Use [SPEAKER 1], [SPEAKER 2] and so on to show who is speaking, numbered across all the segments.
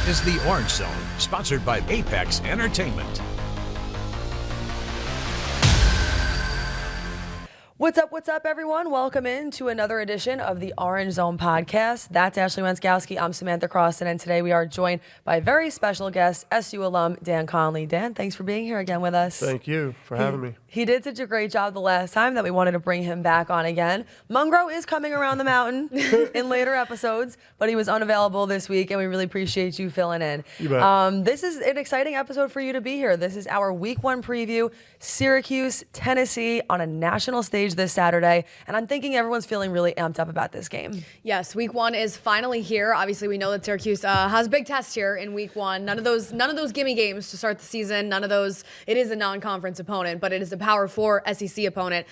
[SPEAKER 1] is the Orange Zone, sponsored by Apex Entertainment.
[SPEAKER 2] What's up, everyone? Welcome in to another edition of the Orange Zone podcast. That's Ashley Wenskoski. I'm Samantha Croston, and today we are joined by a very special guest, SU alum Dan Conley. Dan, thanks for being here again with us.
[SPEAKER 3] Thank you for having me.
[SPEAKER 2] He did such a great job the last time that we wanted to bring him back on again. Mungro is coming around the mountain in later episodes, but he was unavailable this week, and we really appreciate you filling in.
[SPEAKER 3] You bet.
[SPEAKER 2] This is an exciting episode for you to be here. This is our Week 1 preview, Syracuse, Tennessee, on a national stage this Saturday, and I'm thinking everyone's feeling really amped up about this game.
[SPEAKER 4] Yes, Week 1 is finally here. Obviously, we know that Syracuse has a big test here in Week 1. None of those gimme games to start the season. None of those. It is a non-conference opponent, but it is a Power 4 SEC opponent.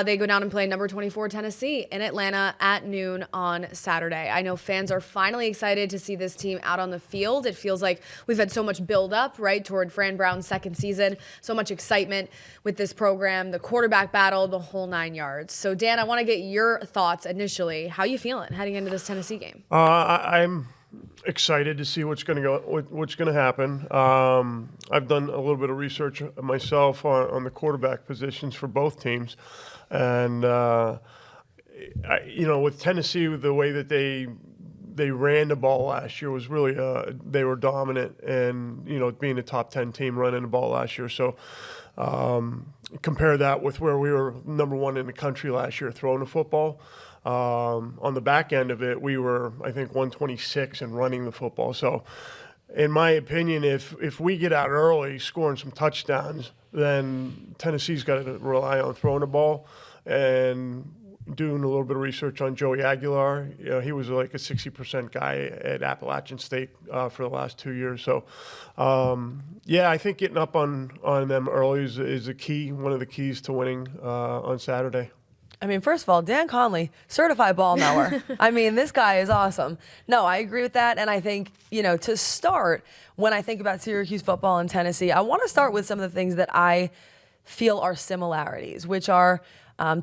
[SPEAKER 4] They go down and play number 24 Tennessee in Atlanta at noon on Saturday. I know fans are finally excited to see this team out on the field. It feels like we've had so much build-up, right, toward Fran Brown's second season. So much excitement with this program, the quarterback battle, the whole 9 yards. So, Dan, I want to get your thoughts initially. How are you feeling heading into this Tennessee game?
[SPEAKER 3] I'm excited to see what's going to happen. I've done a little bit of research myself on the quarterback positions for both teams, and with Tennessee, the way that they ran the ball last year was really they were dominant, and being a top 10 team running the ball last year. So compare that with where we were number 1 in the country last year throwing the football. On the back end of it, we were, I think, 126 and running the football. So, in my opinion, if we get out early, scoring some touchdowns, then Tennessee's got to rely on throwing the ball. And doing a little bit of research on Joey Aguilar, he was like a 60% guy at Appalachian State for the last 2 years. So, I think getting up on them early is a key, one of the keys to winning on Saturday.
[SPEAKER 2] I mean, first of all, Dan Conley, certified ball knower. I mean, this guy is awesome. No, I agree with that. And I think, to start, when I think about Syracuse football in Tennessee, I want to start with some of the things that I feel are similarities, which are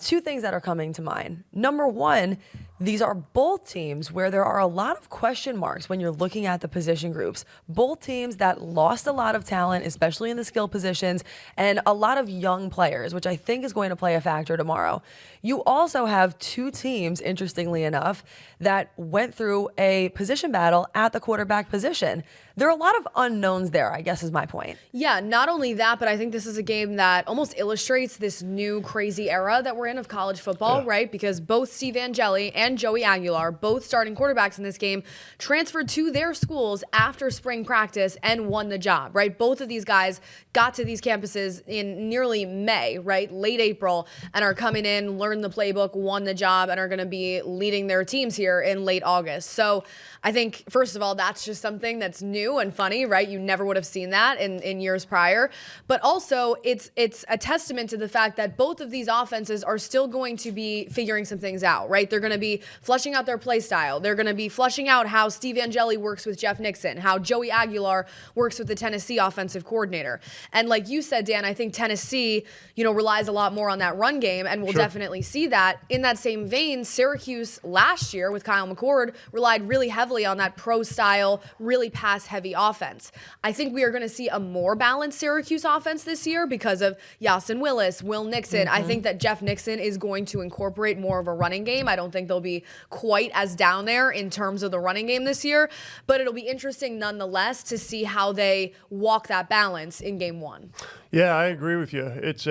[SPEAKER 2] two things that are coming to mind. Number one, these are both teams where there are a lot of question marks when you're looking at the position groups. Both teams that lost a lot of talent, especially in the skill positions, and a lot of young players, which I think is going to play a factor tomorrow. You also have two teams, interestingly enough, that went through a position battle at the quarterback position. There are a lot of unknowns there, I guess is my point.
[SPEAKER 4] Yeah, not only that, but I think this is a game that almost illustrates this new crazy era that we're in of college football, right? Because both Steve Angeli and Joey Aguilar, both starting quarterbacks in this game, transferred to their schools after spring practice and won the job, right? Both of these guys got to these campuses in nearly May, right? Late April, and are coming in, learned the playbook, won the job, and are going to be leading their teams here in late August. So I think, first of all, that's just something that's new and funny, right? You never would have seen that in years prior. But also, it's a testament to the fact that both of these offenses are still going to be figuring some things out, right? They're going to be fleshing out their play style. They're going to be fleshing out how Steve Angeli works with Jeff Nixon, how Joey Aguilar works with the Tennessee offensive coordinator. And like you said, Dan, I think Tennessee, relies a lot more on that run game, and we'll definitely see that. In that same vein, Syracuse last year with Kyle McCord relied really heavily on that pro-style, really pass-heavy offense. I think we are going to see a more balanced Syracuse offense this year because of Yasin Willis, Will Nixon. I think that Jeff Nixon is going to incorporate more of a running game. I don't think they'll be quite as down there in terms of the running game this year, but it'll be interesting nonetheless to see how they walk that balance in game 1.
[SPEAKER 3] Yeah, I agree with you. It's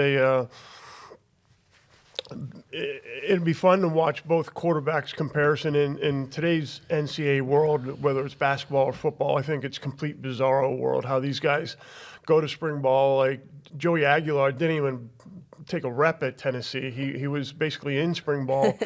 [SPEAKER 3] it'd be fun to watch both quarterbacks comparison in today's NCAA world, whether it's basketball or football. I think it's complete bizarro world how these guys go to spring ball. Like Joey Aguilar didn't even take a rep at Tennessee. He was basically in spring ball,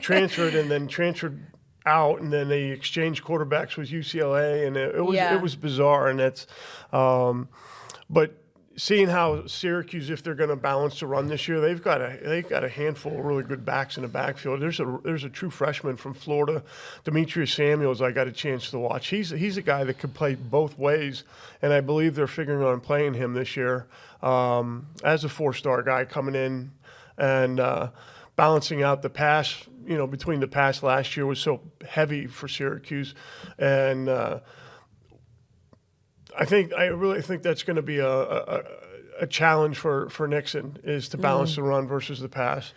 [SPEAKER 3] transferred out, and then they exchanged quarterbacks with UCLA, and it was bizarre. And that's but seeing how Syracuse, if they're going to balance the run this year, they've got a handful of really good backs in the backfield. There's a true freshman from Florida, Demetrius Samuels. I got a chance to watch. He's a guy that could play both ways, and I believe they're figuring on playing him this year as a 4-star guy coming in and balancing out the pass. Between the pass last year was so heavy for Syracuse, and I really think that's going to be a challenge for Nixon, is to balance the run versus the pass.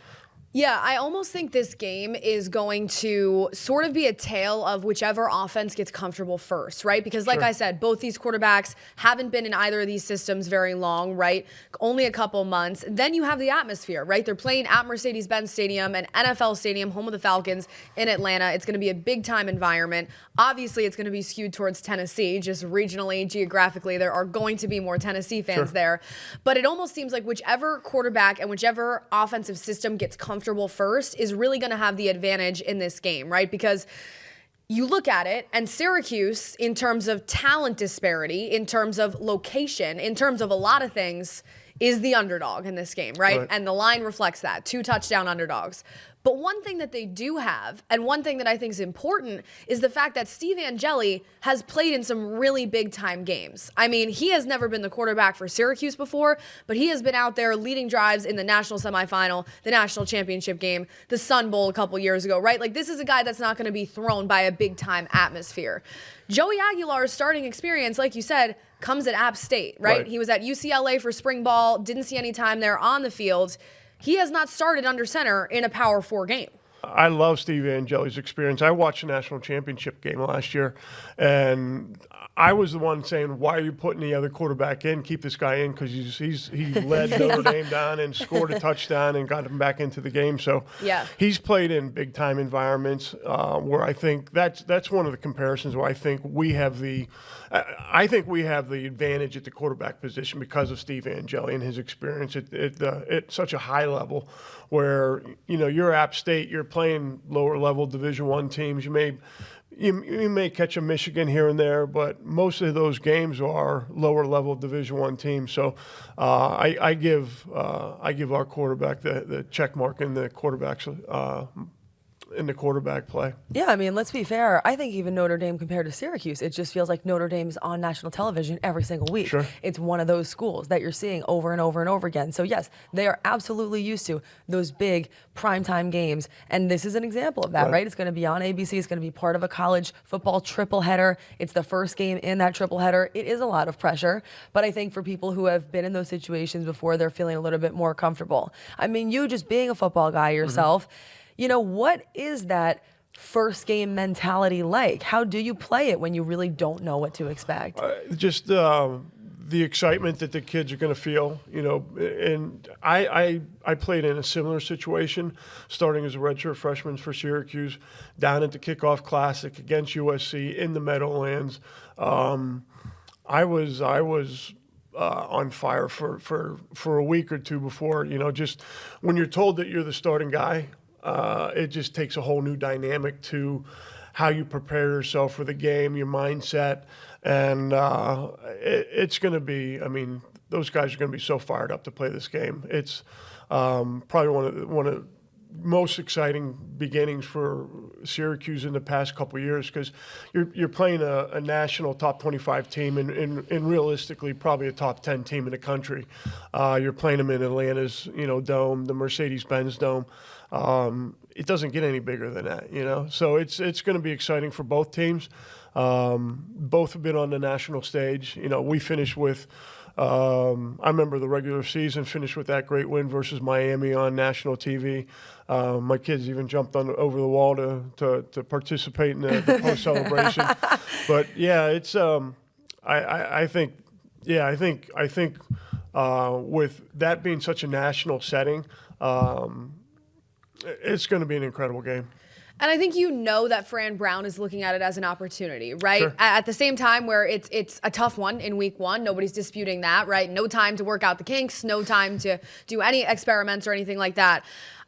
[SPEAKER 4] Yeah, I almost think this game is going to sort of be a tale of whichever offense gets comfortable first, right? Because like I said, both these quarterbacks haven't been in either of these systems very long, right? Only a couple months. Then you have the atmosphere, right? They're playing at Mercedes-Benz Stadium, an NFL stadium, home of the Falcons in Atlanta. It's going to be a big-time environment. Obviously, it's going to be skewed towards Tennessee, just regionally, geographically. There are going to be more Tennessee fans there. But it almost seems like whichever quarterback and whichever offensive system gets comfortable first is really going to have the advantage in this game, right? Because you look at it, and Syracuse, in terms of talent disparity, in terms of location, in terms of a lot of things, is the underdog in this game, right? And the line reflects that. 2 touchdown underdogs. But one thing that they do have, and one thing that I think is important, is the fact that Steve Angeli has played in some really big-time games. I mean, he has never been the quarterback for Syracuse before, but he has been out there leading drives in the national semifinal, the national championship game, the Sun Bowl a couple years ago, right? Like, this is a guy that's not going to be thrown by a big-time atmosphere. Joey Aguilar's starting experience, like you said, comes at App State, right? He was at UCLA for spring ball, didn't see any time there on the field. He has not started under center in a Power 4 game.
[SPEAKER 3] I love Steve Angeli's experience. I watched the national championship game last year, and I was the one saying, why are you putting the other quarterback in? Keep this guy in, because he led Notre Dame down and scored a touchdown and got him back into the game. So he's played in big-time environments where I think that's one of the comparisons where I think we have the advantage at the quarterback position because of Steve Angeli and his experience at such a high level where, you're App State, you're playing lower-level Division I teams. You may catch a Michigan here and there, but most of those games are lower-level Division I teams. So I give our quarterback the check mark in the quarterbacks in the quarterback play.
[SPEAKER 2] Yeah, I mean, let's be fair. I think even Notre Dame compared to Syracuse, it just feels like Notre Dame's on national television every single week. It's one of those schools that you're seeing over and over and over again. So yes, they are absolutely used to those big primetime games. And this is an example of that, right? It's going to be on ABC. It's going to be part of a college football triple header. It's the first game in that triple header. It is a lot of pressure. But I think for people who have been in those situations before, they're feeling a little bit more comfortable. I mean, you just being a football guy yourself, what is that first game mentality like? How do you play it when you really don't know what to expect?
[SPEAKER 3] Just the excitement that the kids are going to feel, and I played in a similar situation, starting as a redshirt freshman for Syracuse, down at the Kickoff Classic against USC in the Meadowlands. I was on fire for a week or two before, just when you're told that you're the starting guy. It just takes a whole new dynamic to how you prepare yourself for the game, your mindset, and it's going to be, those guys are going to be so fired up to play this game. It's probably one of the most exciting beginnings for Syracuse in the past couple of years because you're playing a national top 25 team and realistically probably a top 10 team in the country. You're playing them in Atlanta's dome, the Mercedes-Benz Dome. It doesn't get any bigger than that, So it's going to be exciting for both teams. Both have been on the national stage. We finished with. I remember the regular season finished with that great win versus Miami on national TV. My kids even jumped over the wall to participate in the post celebration. But yeah, it's I think with that being such a national setting, it's going to be an incredible game.
[SPEAKER 4] And I think that Fran Brown is looking at it as an opportunity, right? At the same time where it's a tough one in week 1. Nobody's disputing that, right? No time to work out the kinks, no time to do any experiments or anything like that.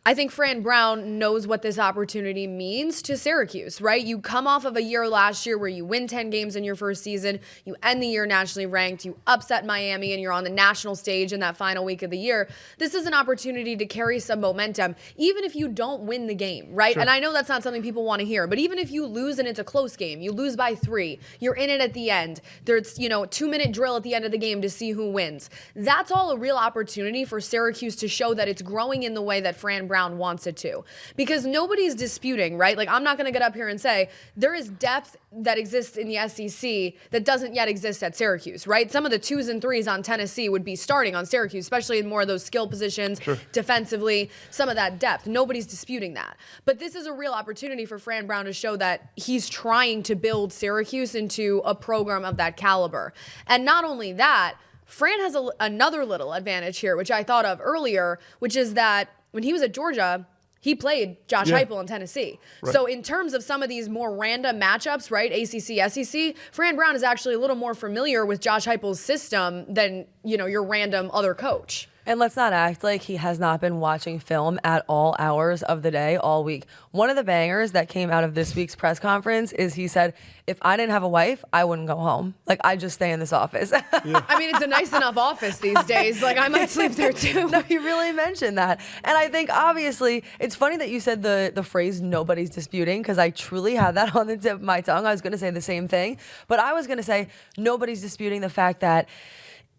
[SPEAKER 4] I think Fran Brown knows what this opportunity means to Syracuse, right? You come off of a year last year where you win 10 games in your first season, you end the year nationally ranked, you upset Miami, and you're on the national stage in that final week of the year. This is an opportunity to carry some momentum, even if you don't win the game, right? And I know that's not something people want to hear, but even if you lose and it's a close game, you lose by 3, you're in it at the end. There's, a 2-minute drill at the end of the game to see who wins. That's all a real opportunity for Syracuse to show that it's growing in the way that Fran Brown Brown wants it to. Because nobody's disputing, right? Like, I'm not going to get up here and say there is depth that exists in the SEC that doesn't yet exist at Syracuse, right? Some of the 2s and 3s on Tennessee would be starting on Syracuse, especially in more of those skill positions, defensively, some of that depth. Nobody's disputing that. But this is a real opportunity for Fran Brown to show that he's trying to build Syracuse into a program of that caliber. And not only that, Fran has another little advantage here, which I thought of earlier, which is that when he was at Georgia, he played Josh Heupel in Tennessee. Right. So in terms of some of these more random matchups, right, ACC, SEC, Fran Brown is actually a little more familiar with Josh Heupel's system than, your random other coach.
[SPEAKER 2] And let's not act like he has not been watching film at all hours of the day all week. One of the bangers that came out of this week's press conference is he said, if I didn't have a wife, I wouldn't go home. Like, I'd just stay in this office.
[SPEAKER 4] I mean, it's a nice enough office these days. Like, I might sleep there too.
[SPEAKER 2] No, he really mentioned that. And I think, obviously, it's funny that you said the phrase nobody's disputing, because I truly had that on the tip of my tongue. I was going to say the same thing. But I was going to say nobody's disputing the fact that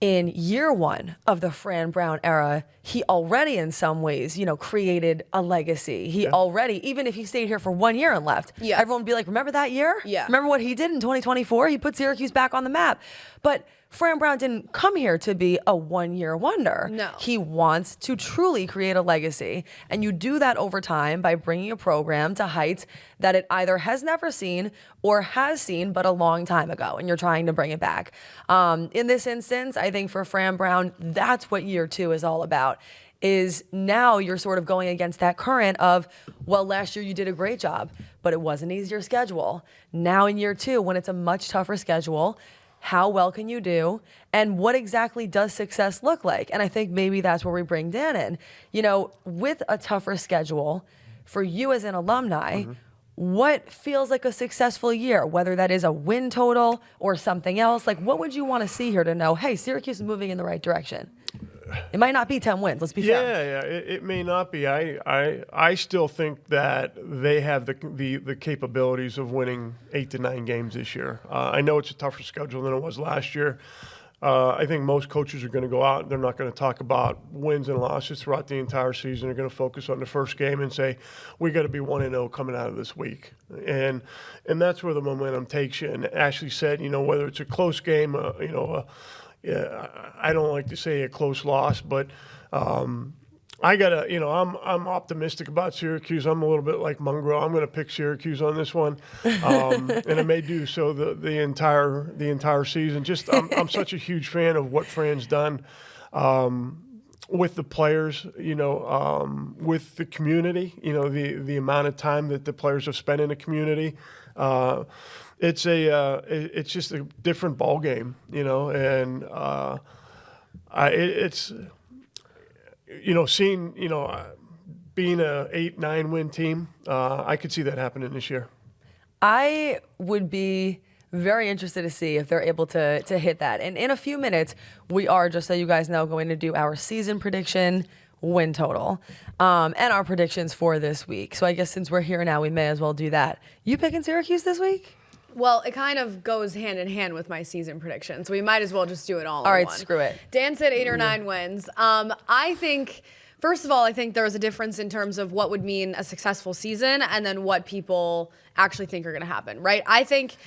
[SPEAKER 2] in year one of the Fran Brown era, he already in some ways, created a legacy. He already, even if he stayed here for 1 year and left, everyone would be like, remember that year?
[SPEAKER 4] Yeah.
[SPEAKER 2] Remember what he did in 2024? He put Syracuse back on the map. But Fran Brown didn't come here to be a one-year wonder.
[SPEAKER 4] No.
[SPEAKER 2] He wants to truly create a legacy. And you do that over time by bringing a program to heights that it either has never seen or has seen, but a long time ago. And you're trying to bring it back. In this instance, I think for Fran Brown, that's what year two is all about. Is now you're sort of going against that current of, well, last year you did a great job, but it was an easier schedule. Now in year two, when it's a much tougher schedule, how well can you do? And what exactly does success look like? And I think maybe that's where we bring Dan in. With a tougher schedule, for you as an alumni, what feels like a successful year? Whether that is a win total or something else, like what would you want to see here to know, hey, Syracuse is moving in the right direction? It might not be 10 wins, let's be fair.
[SPEAKER 3] Yeah, it may not be. I still think that they have the capabilities of winning 8 to 9 games this year. I know it's a tougher schedule than it was last year. I think most coaches are going to go out. They're not going to talk about wins and losses throughout the entire season. They're going to focus on the first game and say, we got to be 1-0 coming out of this week. And that's where the momentum takes you. And Ashley said, whether it's a close game, I don't like to say a close loss, but I gotta, I'm optimistic about Syracuse. I'm a little bit like Mungrove. I'm gonna pick Syracuse on this one, and I may do so the entire season. Just I'm such a huge fan of what Fran's done with the players, with the community. The amount of time that the players have spent in the community. It's just a different ball game, and it's seeing being a 8-9 win team. I could see that happening this year.
[SPEAKER 2] I would be very interested to see if they're able to hit that. And in a few minutes, we are, just so you guys know, going to do our season prediction, win total, and our predictions for this week. So I guess since we're here now, we may as well do that. You picking Syracuse this week?
[SPEAKER 4] Well, it kind of goes hand in hand with my season predictions. So we might as well just do it all in
[SPEAKER 2] right,
[SPEAKER 4] one.
[SPEAKER 2] screw it.
[SPEAKER 4] Dan said 8 or 9 wins. I think, first of all, I think there was a difference in terms of what would mean a successful season and then what people actually think are going to happen, right? I think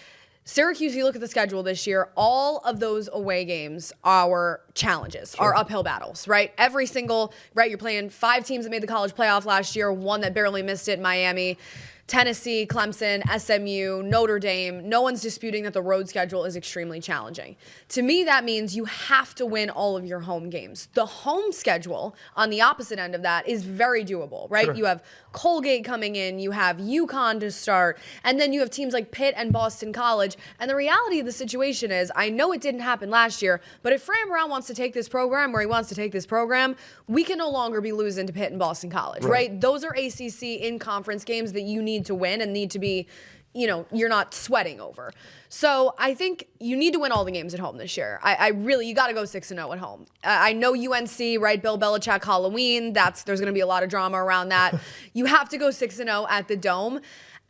[SPEAKER 4] Syracuse, you look at the schedule this year, all of those away games are challenges, are uphill battles, right? Every single, right, you're playing 5 teams that made the college playoff last year, 1 that barely missed it, Miami, Tennessee, Clemson, SMU, Notre Dame. No one's disputing that the road schedule is extremely challenging. To me, that means you have to win all of your home games. The home schedule on the opposite end of that is very doable, right?
[SPEAKER 3] Sure.
[SPEAKER 4] You have Colgate coming in, you have UConn to start, and then you have teams like Pitt and Boston College. And the reality of the situation is, I know it didn't happen last year, but if Fran Brown wants to take this program where he wants to take this program, we can no longer be losing to Pitt and Boston College, right? Those are ACC in-conference games that you need to win and need to be, you're not sweating over. So I think you need to win all the games at home this year. I really, you got to go 6-0 at home. I know UNC, right? Bill Belichick Halloween. There's going to be a lot of drama around that. You have to go 6-0 at the Dome.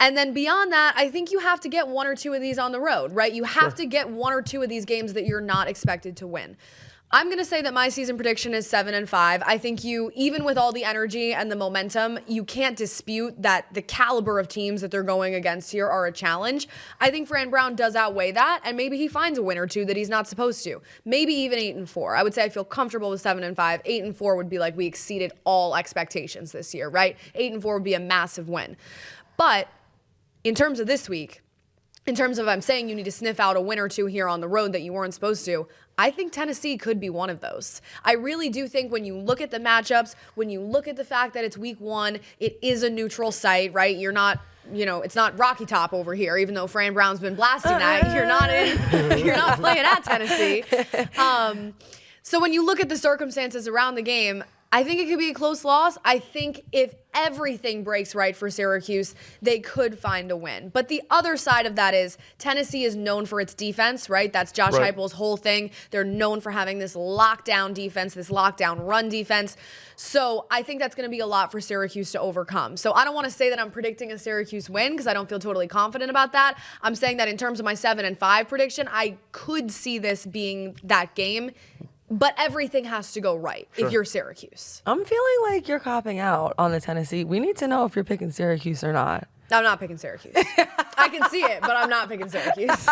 [SPEAKER 4] And then beyond that, I think you have to get 1 or 2 of these on the road, right? You have to get 1 or 2 of these games that you're not expected to win. I'm going to say that my season prediction is 7-5. I think even with all the energy and the momentum, you can't dispute that the caliber of teams that they're going against here are a challenge. I think Fran Brown does outweigh that, and maybe he finds a win or two that he's not supposed to. Maybe even 8-4. I would say I feel comfortable with 7-5. 8-4 would be like we exceeded all expectations this year, right? 8-4 would be a massive win. But in terms of this week, in terms of I'm saying you need to sniff out a win or two here on the road that you weren't supposed to, I think Tennessee could be one of those. I really do think when you look at the matchups, when you look at the fact that it's week 1, it is a neutral site, right? You're not, it's not Rocky Top over here, even though Fran Brown's been blasting that. You're not playing at Tennessee. So when you look at the circumstances around the game, I think it could be a close loss. I think if everything breaks right for Syracuse, they could find a win. But the other side of that is Tennessee is known for its defense, right? That's Josh Heupel's whole thing. They're known for having this lockdown defense, this lockdown run defense. So I think that's going to be a lot for Syracuse to overcome. So I don't want to say that I'm predicting a Syracuse win because I don't feel totally confident about that. I'm saying that in terms of my 7-5 prediction, I could see this being that game. But everything has to go right if you're Syracuse.
[SPEAKER 2] I'm feeling like you're copping out on the Tennessee. We need to know if you're picking Syracuse or not.
[SPEAKER 4] I'm not picking Syracuse. I can see it, but I'm not picking Syracuse.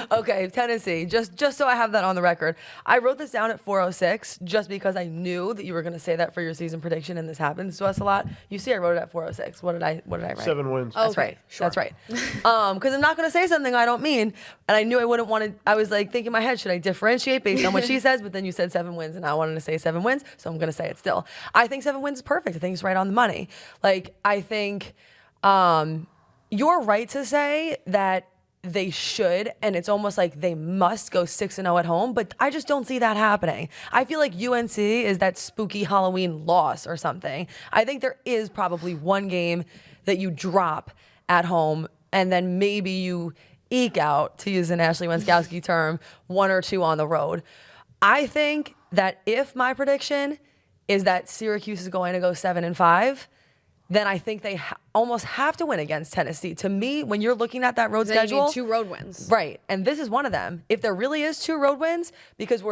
[SPEAKER 2] Okay, Tennessee. Just so I have that on the record. I wrote this down at 406 just because I knew that you were going to say that for your season prediction, and this happens to us a lot. You see, I wrote it at 406. What did I write?
[SPEAKER 3] 7 wins.
[SPEAKER 2] That's
[SPEAKER 4] Okay,
[SPEAKER 2] right.
[SPEAKER 4] sure.
[SPEAKER 2] That's right. Because I'm not going to say something I don't mean, and I knew I wouldn't want to. I was like thinking in my head, should I differentiate based on what she says? But then you said 7 wins, and I wanted to say 7 wins, so I'm going to say it still. I think 7 wins is perfect. I think it's right on the money. Like I think. You're right to say that they should, and it's almost like they must go 6-0 at home, but I just don't see that happening. I feel like UNC is that spooky Halloween loss or something. I think there is probably one game that you drop at home, and then maybe you eke out, to use an Ashley Wenskoski term, 1 or 2 on the road. I think that if my prediction is that Syracuse is going to go 7-5, then I think they almost have to win against Tennessee. To me, when you're looking at that road schedule,
[SPEAKER 4] you need 2 road wins.
[SPEAKER 2] Right, and this is one of them. If there really is 2 road wins, because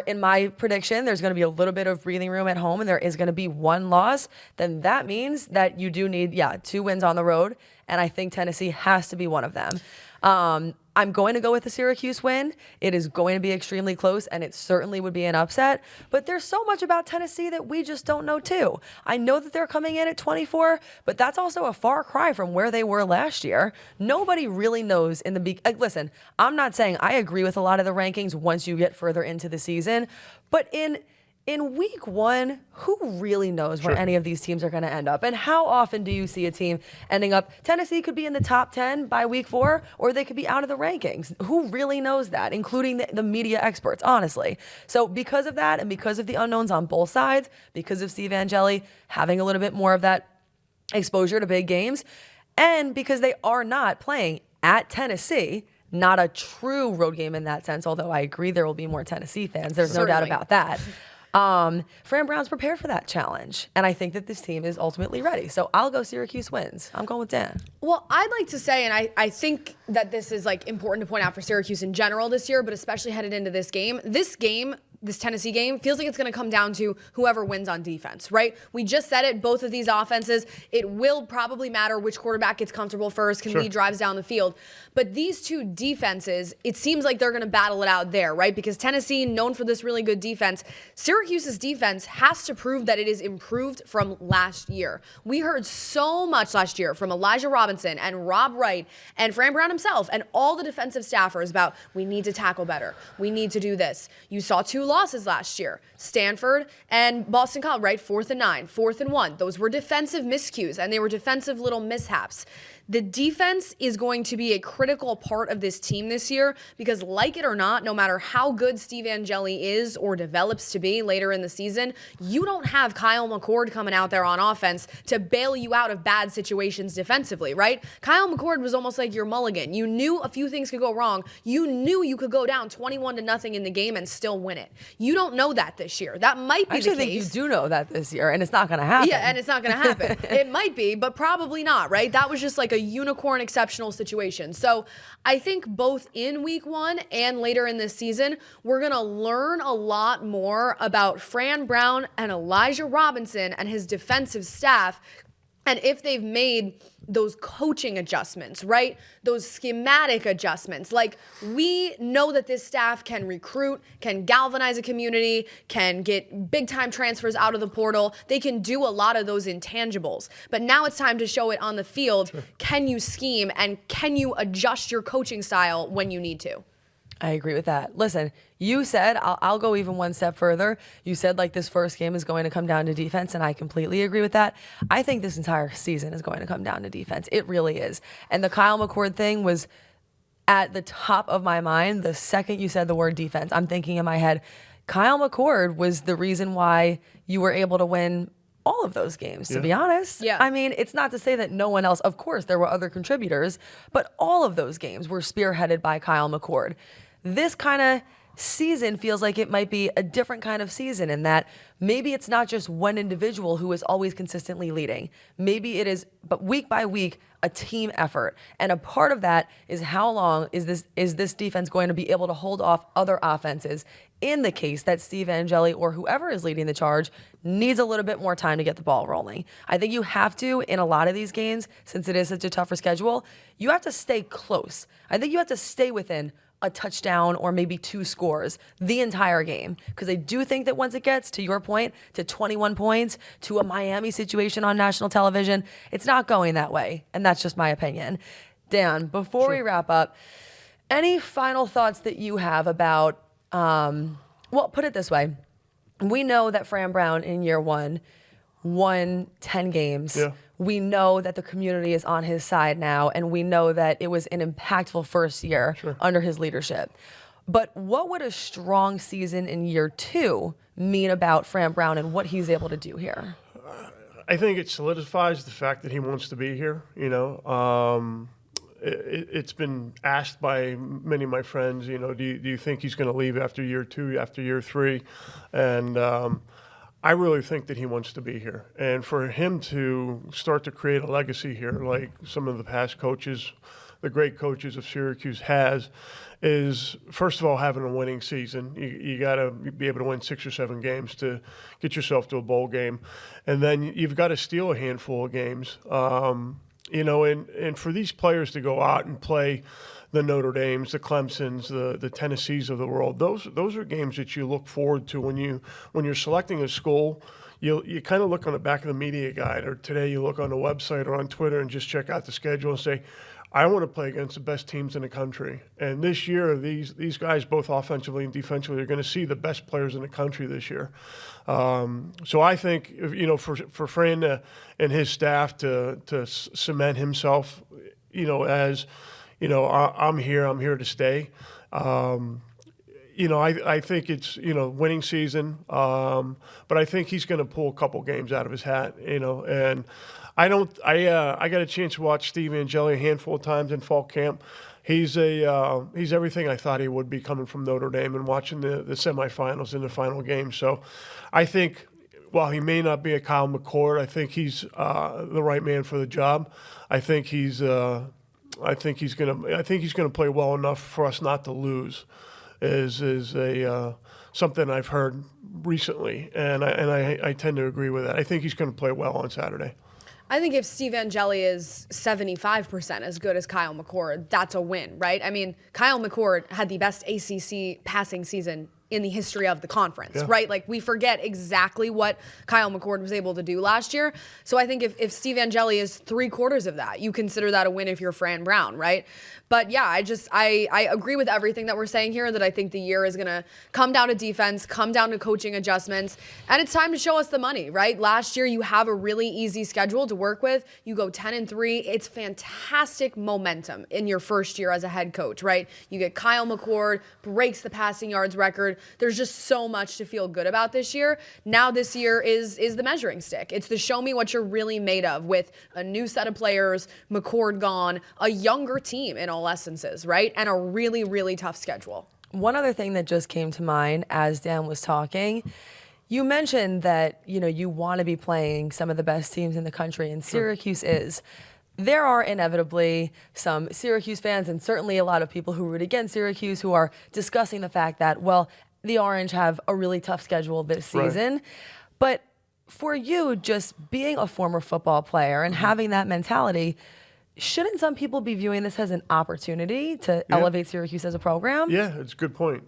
[SPEAKER 2] in my prediction, there's going to be a little bit of breathing room at home and there is going to be 1 loss, then that means that you do need, 2 wins on the road, and I think Tennessee has to be one of them. I'm going to go with the Syracuse win. It is going to be extremely close, and it certainly would be an upset. But there's so much about Tennessee that we just don't know, too. I know that they're coming in at 24, but that's also a far cry from where they were last year. Nobody really knows in the listen, I'm not saying I agree with a lot of the rankings once you get further into the season, but in week 1, who really knows where any of these teams are going to end up? And how often do you see a team ending up? Tennessee could be in the top 10 by week 4, or they could be out of the rankings. Who really knows that, including the media experts, honestly? So because of that, and because of the unknowns on both sides, because of Steve Angeli having a little bit more of that exposure to big games, and because they are not playing at Tennessee, not a true road game in that sense, although I agree there will be more Tennessee fans. There's no doubt about that. Fran Brown's prepared for that challenge, and I think that this team is ultimately ready. So I'll go Syracuse wins. I'm going with Dan.
[SPEAKER 4] Well, I'd like to say, and I think that this is like important to point out for Syracuse in general this year, but especially headed into this game, this Tennessee game feels like it's going to come down to whoever wins on defense, right? We just said it, both of these offenses, it will probably matter which quarterback gets comfortable first, can lead drives down the field. But these 2 defenses, it seems like they're going to battle it out there, right? Because Tennessee, known for this really good defense, Syracuse's defense has to prove that it is improved from last year. We heard so much last year from Elijah Robinson and Rob Wright and Fran Brown himself and all the defensive staffers about we need to tackle better. We need to do this. You saw 2 losses last year. Stanford and Boston College, right? 4th and 9, 4th and 1. Those were defensive miscues, and they were defensive little mishaps. The defense is going to be a critical part of this team this year because, like it or not, no matter how good Steve Angeli is or develops to be later in the season, you don't have Kyle McCord coming out there on offense to bail you out of bad situations defensively, right? Kyle McCord was almost like your mulligan. You knew a few things could go wrong. You knew you could go down 21-0 in the game and still win it. You don't know that this year. That might be the case.
[SPEAKER 2] I actually think you do know that this year, and it's not going to happen.
[SPEAKER 4] Yeah, and it's not going to happen. It might be, but probably not, right? That was just like a a unicorn exceptional situation. So I think both in week 1 and later in this season, we're going to learn a lot more about Fran Brown and Elijah Robinson and his defensive staff, and if they've made those coaching adjustments, right? Those schematic adjustments. Like, we know that this staff can recruit, can galvanize a community, can get big time transfers out of the portal. They can do a lot of those intangibles. But now it's time to show it on the field. Sure. Can you scheme and can you adjust your coaching style when you need to?
[SPEAKER 2] I agree with that. Listen, you said, I'll go even one step further. You said like this first game is going to come down to defense, and I completely agree with that. I think this entire season is going to come down to defense. It really is. And the Kyle McCord thing was at the top of my mind the second you said the word defense. I'm thinking in my head, Kyle McCord was the reason why you were able to win all of those games, to be honest.
[SPEAKER 4] Yeah.
[SPEAKER 2] I mean, it's not to say that no one else, of course, there were other contributors, but all of those games were spearheaded by Kyle McCord. This kind of season feels like it might be a different kind of season in that maybe it's not just one individual who is always consistently leading. Maybe it is, but week by week, a team effort. And a part of that is how long is this defense going to be able to hold off other offenses in the case that Steve Angeli or whoever is leading the charge needs a little bit more time to get the ball rolling. I think you have to, in a lot of these games, since it is such a tougher schedule, you have to stay close. I think you have to stay within a touchdown or maybe 2 scores the entire game. Because I do think that once it gets, to your point, to 21 points, to a Miami situation on national television, it's not going that way. And that's just my opinion. Dan, before we wrap up, any final thoughts that you have about, well, put it this way. We know that Fran Brown in year 1 won 10 games. Yeah. We know that the community is on his side now, and we know that it was an impactful first year under his leadership. But what would a strong season in year 2 mean about Fran Brown and what he's able to do here?
[SPEAKER 3] I think it solidifies the fact that he wants to be here. You know, it's been asked by many of my friends, you know, do you think he's going to leave after year 2, after year 3? And I really think that he wants to be here. And for him to start to create a legacy here, like some of the past coaches, the great coaches of Syracuse has, is first of all having a winning season. You got to be able to win 6 or 7 games to get yourself to a bowl game. And then you've got to steal a handful of games. You know, and for these players to go out and play the Notre Dames, the Clemsons, the Tennessees of the world, those are games that you look forward to when you're selecting a school. You kind of look on the back of the media guide, or today you look on the website or on Twitter and just check out the schedule and say, I want to play against the best teams in the country. And this year, these guys, both offensively and defensively, are going to see the best players in the country this year. So I think, you know, for Fran and his staff to cement himself, you know, as, you know, I'm here to stay. You know, I think it's, you know, winning season, but I think he's going to pull a couple games out of his hat, you know, and I got a chance to watch Steve Angeli a handful of times in fall camp. He's everything I thought he would be coming from Notre Dame and watching the semifinals and the final game. So I think while he may not be a Kyle McCord, I think he's the right man for the job. I think he's gonna play well enough for us not to lose. Is something I've heard recently, and I tend to agree with that. I think he's going to play well on Saturday.
[SPEAKER 4] I think if Steve Angeli is 75% as good as Kyle McCord, that's a win, right? I mean, Kyle McCord had the best ACC passing season in the history of the conference, right? Like, we forget exactly what Kyle McCord was able to do last year. So I think if Steve Angeli is 3/4 of that, you consider that a win if you're Fran Brown, right? But yeah, I agree with everything that we're saying here, that I think the year is going to come down to defense, come down to coaching adjustments, and it's time to show us the money, right? Last year, you have a really easy schedule to work with. You go 10-3. It's fantastic momentum in your first year as a head coach, right? You get Kyle McCord, breaks the passing yards record. There's just so much to feel good about this year. Now this year is the measuring stick. It's the show me what you're really made of, with a new set of players, McCord gone, a younger team in all essences, right? And a really, really tough schedule.
[SPEAKER 2] One other thing that just came to mind as Dan was talking, you mentioned that, you know, you want to be playing some of the best teams in the country, and Syracuse is. there are inevitably some Syracuse fans and certainly a lot of people who root against Syracuse who are discussing the fact that, well, the Orange have a really tough schedule this season.
[SPEAKER 3] Right.
[SPEAKER 2] But for you, just being a former football player and having that mentality, shouldn't some people be viewing this as an opportunity to elevate Syracuse as a program?
[SPEAKER 3] Yeah, it's a good point.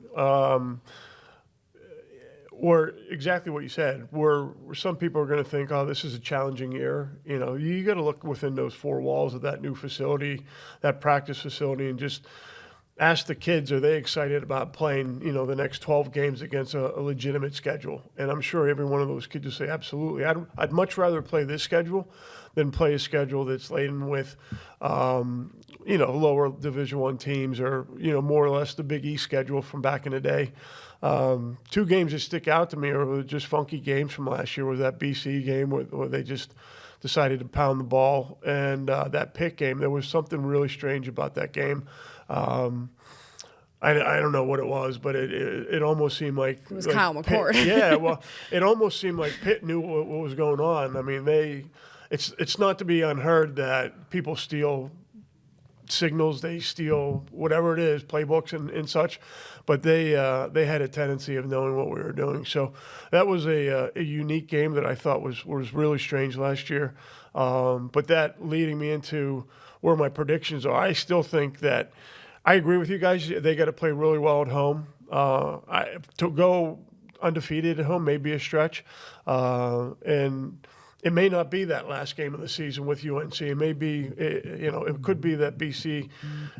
[SPEAKER 3] Or exactly what you said, where some people are going to think, oh, this is a challenging year. You know, you got to look within those four walls of that new facility, that practice facility, and just ask the kids, are they excited about playing, you know, the next 12 games against a legitimate schedule? And I'm sure every one of those kids will say, absolutely. I'd much rather play this schedule than play a schedule that's laden with, you know, lower Division I teams or, you know, more or less the Big East schedule from back in the day. Two games that stick out to me are just funky games from last year. Was that BC game where they just decided to pound the ball, and that Pitt game. There was something really strange about that game. I don't know what it was, but it almost seemed like
[SPEAKER 4] It was
[SPEAKER 3] like
[SPEAKER 4] Kyle McCord.
[SPEAKER 3] Pitt, yeah, well, it almost seemed like Pitt knew what was going on. I mean, it's not to be unheard that people steal signals, they steal whatever it is, playbooks and such, but they had a tendency of knowing what we were doing. So that was a unique game that I thought was really strange last year. But that leading me into where my predictions are, I still think that I agree with you guys. They got to play really well at home. To go undefeated at home may be a stretch, and it may not be that last game of the season with UNC. It may be, you know, it could be that BC.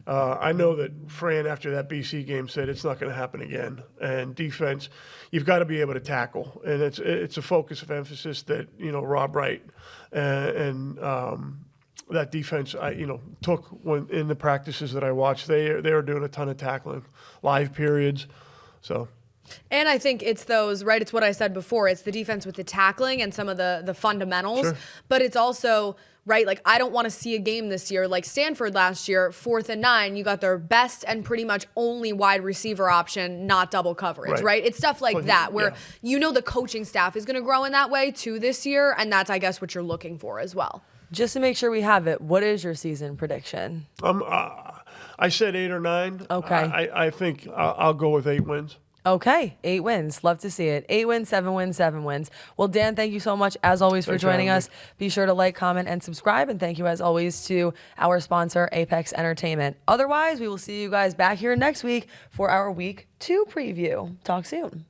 [SPEAKER 3] I know that Fran, after that BC game, said it's not going to happen again. And defense, you've got to be able to tackle, and it's a focus of emphasis that, you know, Rob Wright and that defense, took when in the practices that I watched. They were doing a ton of tackling, live periods, so.
[SPEAKER 4] And I think it's those, right, it's what I said before. It's the defense with the tackling and some of the fundamentals.
[SPEAKER 3] Sure.
[SPEAKER 4] But it's also, right, like I don't want to see a game this year like Stanford last year, 4th and 9. You got their best and pretty much only wide receiver option, not double coverage, right? It's stuff like that where you know the coaching staff is going to grow in that way too this year. And that's, I guess, what you're looking for as well.
[SPEAKER 2] Just to make sure we have it, what is your season prediction?
[SPEAKER 3] I said 8 or 9.
[SPEAKER 2] Okay.
[SPEAKER 3] I think I'll go with 8 wins.
[SPEAKER 2] Okay, 8 wins. Love to see it. 8 wins, 7 wins, 7 wins. Well, Dan, thank you so much, as always, for joining us. Be sure to like, comment, and subscribe. And thank you, as always, to our sponsor, Apex Entertainment. Otherwise, we will see you guys back here next week for our Week 2 preview. Talk soon.